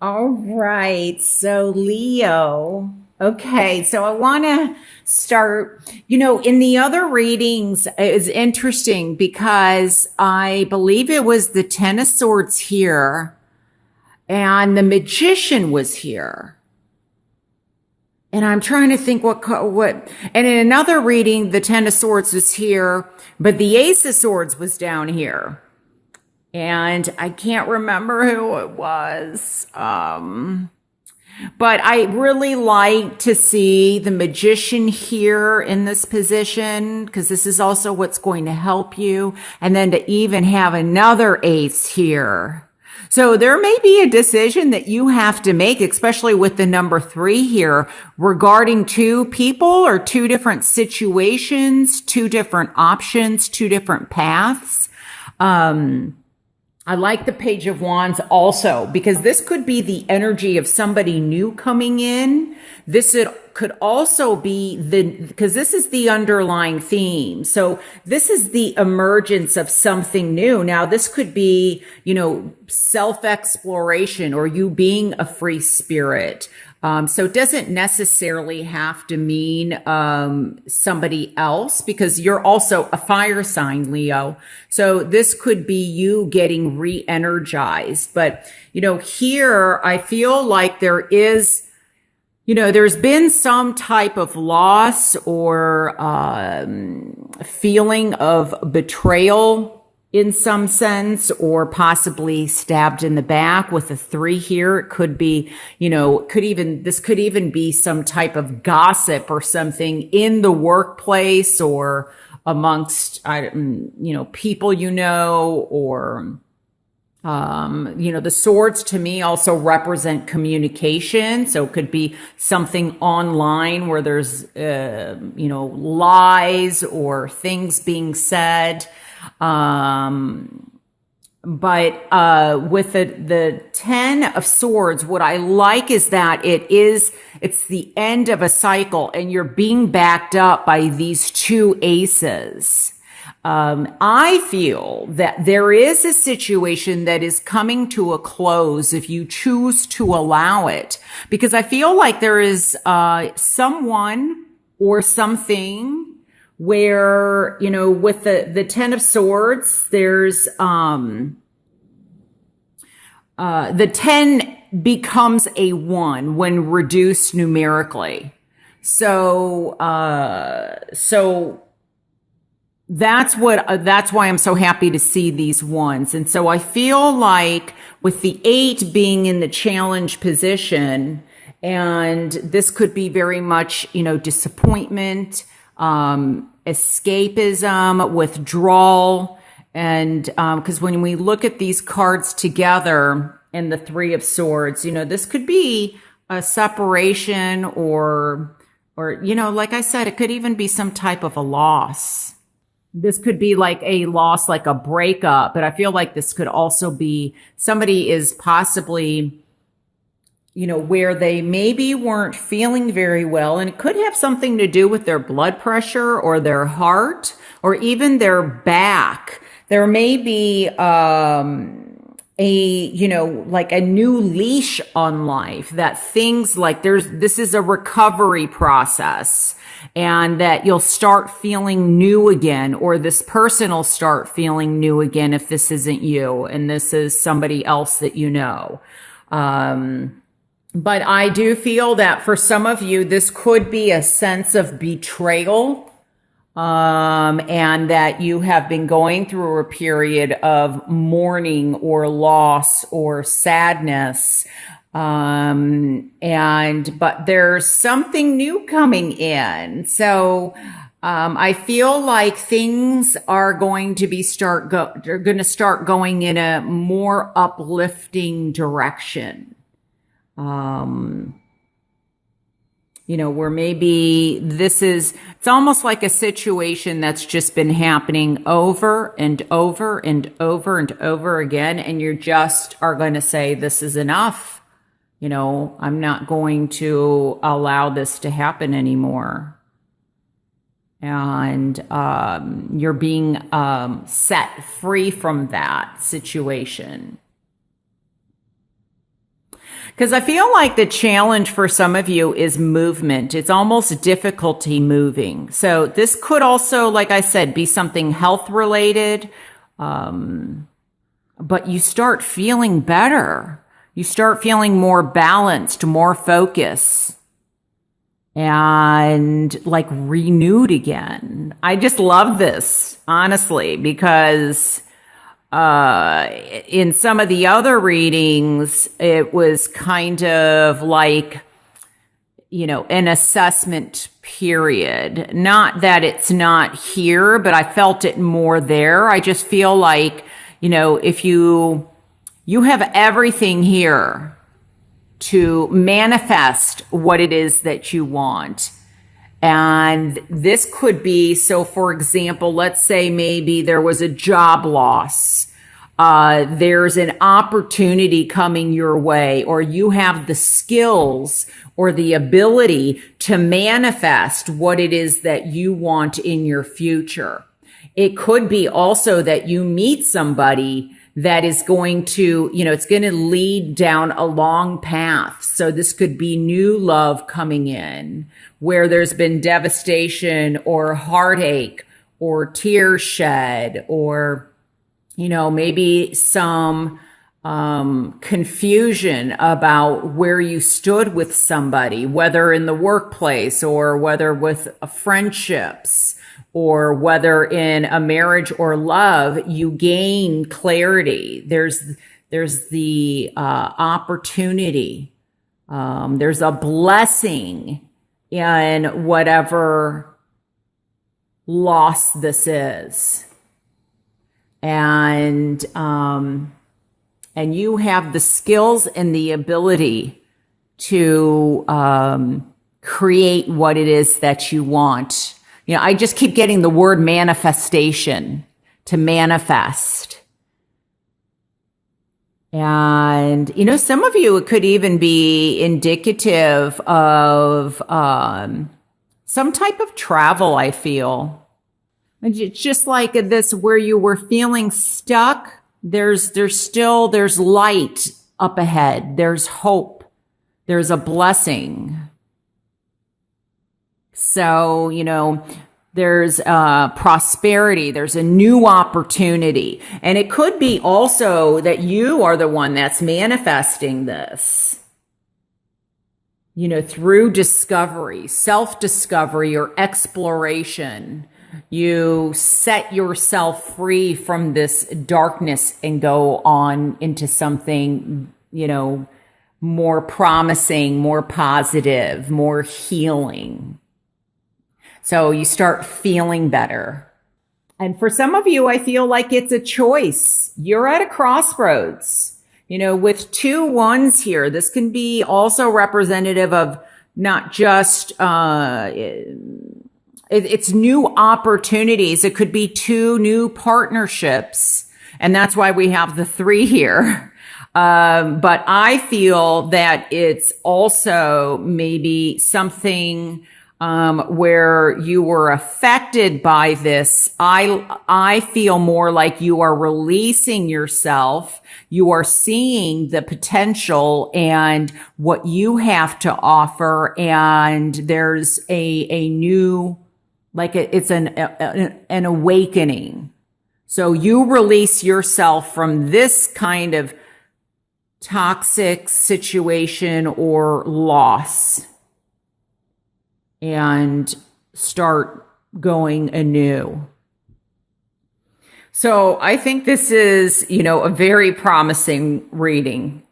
All right. So, Leo. Okay. So, I want to start, in the other readings, it's interesting because I believe it was the Ten of Swords here and the Magician was here. And I'm trying to think and in another reading, the Ten of Swords was here, but the Ace of Swords was down here. And I can't remember who it was. But I really like to see the Magician here in this position because this is also what's going to help you. And then to even have another ace here. So there may be a decision that you have to make, especially with the number 3 here regarding two people or two different situations, two different options, two different paths. I like the Page of Wands also because this could be the energy of somebody new coming in. Could also be because this is the underlying theme. So this is the emergence of something new. Now, this could be, self-exploration or you being a free spirit. So it doesn't necessarily have to mean somebody else because you're also a fire sign, Leo. So this could be you getting re-energized. But, here I feel like there is, there's been some type of loss or feeling of betrayal in some sense, or possibly stabbed in the back with a 3 here. It could be, this could even be some type of gossip or something in the workplace or amongst, people, or, the swords to me also represent communication. So it could be something online where there's, lies or things being said. But with the 10 of Swords, what I like is that it's the end of a cycle and you're being backed up by these two aces. I feel that there is a situation that is coming to a close if you choose to allow it, because I feel like there is someone or something where, with the 10 of Swords, there's the 10 becomes a 1 when reduced numerically. So that's why I'm so happy to see these ones. And so I feel like with the 8 being in the challenge position, and this could be very much, disappointment, escapism, withdrawal. And, cause when we look at these cards together and the 3 of Swords, this could be a separation or, like I said, it could even be some type of a loss. This could be like a loss, like a breakup, but I feel like this could also be somebody is possibly, where they maybe weren't feeling very well, and it could have something to do with their blood pressure or their heart or even their back. There may be, like a new leash on life, that things like this is a recovery process, and that you'll start feeling new again, or this person will start feeling new again if this isn't you and this is somebody else that But I do feel that for some of you, this could be a sense of betrayal, and that you have been going through a period of mourning or loss or sadness. But there's something new coming in. So, I feel like things are going to they're going to start going in a more uplifting direction. Where maybe it's almost like a situation that's just been happening over and over and over and over again. And you just are going to say, this is enough. I'm not going to allow this to happen anymore. And, you're being, set free from that situation. Because I feel like the challenge for some of you is movement. It's almost difficulty moving. So this could also, like I said, be something health related. But you start feeling better. You start feeling more balanced, more focused, and like renewed again. I just love this, honestly, because in some of the other readings, it was kind of like, an assessment period. Not that it's not here, but I felt it more there. I just feel like, if you have everything here to manifest what it is that you want. And this could be, so for example, let's say maybe there was a job loss. There's an opportunity coming your way, or you have the skills or the ability to manifest what it is that you want in your future. It could be also that you meet somebody that is going to, it's going to lead down a long path. So this could be new love coming in where there's been devastation or heartache or tears shed or, maybe some confusion about where you stood with somebody, whether in the workplace or whether with friendships, or whether in a marriage or love, you gain clarity. There's the opportunity. There's a blessing in whatever loss this is. And you have the skills and the ability to create what it is that you want. I just keep getting the word manifestation, to manifest. And, some of you, it could even be indicative of some type of travel, I feel. It's just like this where you were feeling stuck. There's light up ahead. There's hope. There's a blessing. So, there's prosperity, there's a new opportunity. And it could be also that you are the one that's manifesting this, through discovery, self-discovery or exploration. You set yourself free from this darkness and go on into something, more promising, more positive, more healing. So you start feeling better. And for some of you, I feel like it's a choice. You're at a crossroads, with 2 1s here. This can be also representative of not just, it's new opportunities. It could be 2 new partnerships. And that's why we have the 3 here. But I feel that it's also maybe something where you were affected by this. I feel more like you are releasing yourself. You are seeing the potential and what you have to offer. And there's a new, it's an awakening. So you release yourself from this kind of toxic situation or loss and start going anew. So I think this is, a very promising reading,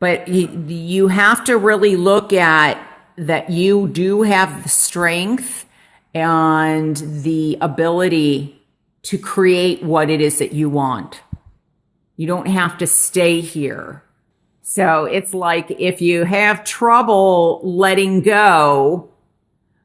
but you have to really look at that you do have the strength and the ability to create what it is that you want. You don't have to stay here. So it's like if you have trouble letting go,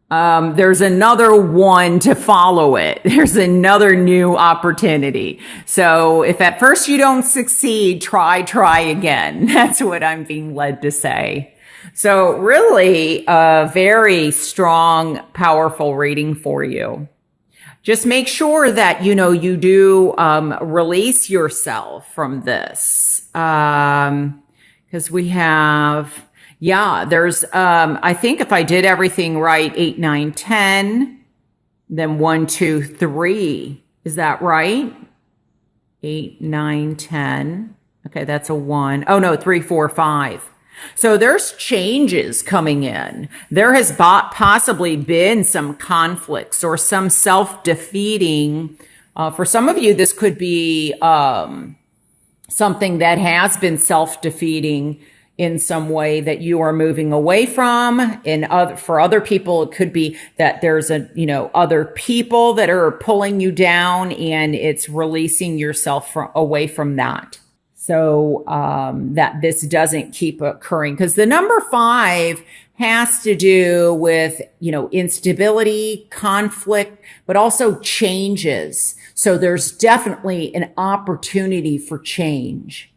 there's another one to follow it. There's another new opportunity. So if at first you don't succeed, try again. That's what I'm being led to say. So really a very strong, powerful reading for you. Just make sure that, you do, release yourself from this. Because we have, yeah, there's, I think if I did everything right, 8, 9, 10, then 1, 2, 3. Is that right? 8, 9, 10. Okay, that's a 1. Oh no, 3, 4, 5. So there's changes coming in. There has possibly been some conflicts or some self-defeating. For some of you, this could be something that has been self-defeating in some way that you are moving away from. For other people, it could be that there's other people that are pulling you down, and it's releasing yourself away from that. So that this doesn't keep occurring, because the number 5 has to do with, instability, conflict, but also changes. So there's definitely an opportunity for change.